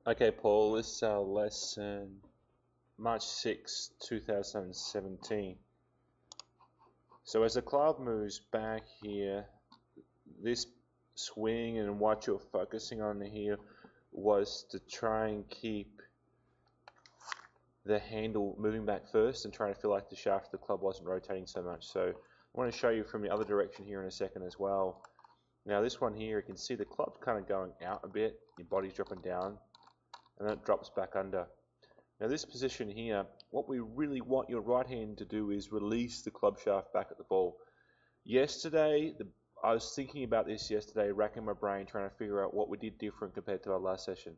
Okay, Paul, this is our lesson March 6, 2017. So as the club moves back here, this swing and what you're focusing on here was to try and keep the handle moving back first and trying to feel like the shaft of the club wasn't rotating so much. So I want to show you from the other direction here in a second as well. Now this one here, you can see the club's kind of going out a bit, your body's dropping down, and then it drops back under. Now this position here, what we really want your right hand to do is release the club shaft back at the ball. Yesterday, I was thinking about this yesterday, racking my brain, trying to figure out what we did different compared to our last session.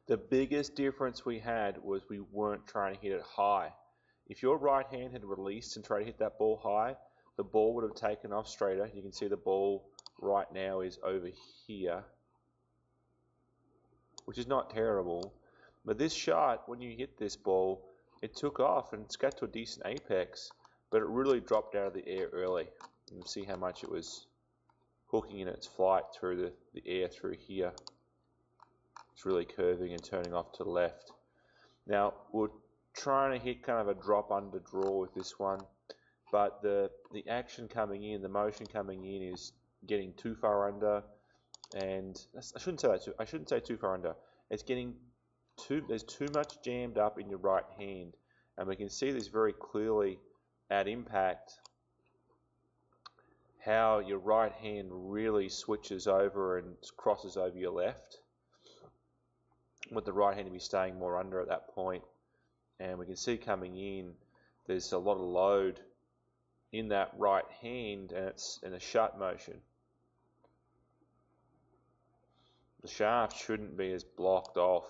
The biggest difference we had was we weren't trying to hit it high. If your right hand had released and tried to hit that ball high, the ball would have taken off straighter. You can see the ball right now is over here, which is not terrible. But this shot, when you hit this ball, it took off and it's got to a decent apex, but it really dropped out of the air early. You can see how much it was hooking in its flight through the air through here. It's really curving and turning off to the left. Now, we're trying to hit kind of a drop under draw with this one, but the action coming in, the motion coming in is getting too far under, and I shouldn't say too far under. It's getting there's too much jammed up in your right hand, and we can see this very clearly at impact, how your right hand really switches over and crosses over your left, with the right hand to be staying more under at that point. And we can see coming in, there's a lot of load in that right hand, and it's in a shut motion. The shaft shouldn't be as blocked off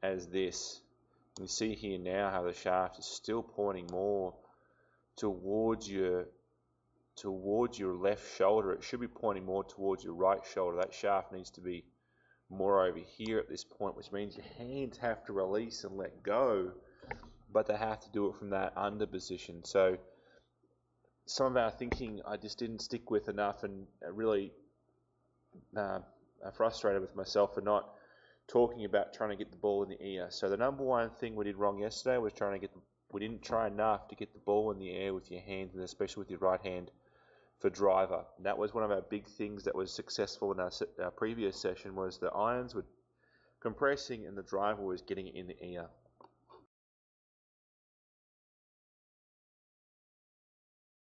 as this. You can see here now how the shaft is still pointing more towards your left shoulder. It should be pointing more towards your right shoulder. That shaft needs to be more over here at this point, which means your hands have to release and let go, but they have to do it from that under position. So some of our thinking I just didn't stick with enough, and really frustrated with myself for not talking about trying to get the ball in the air. So the number one thing we did wrong yesterday was we didn't try enough to get the ball in the air with your hands, and especially with your right hand for driver. And that was one of our big things that was successful in our previous session, was the irons were compressing and the driver was getting it in the air.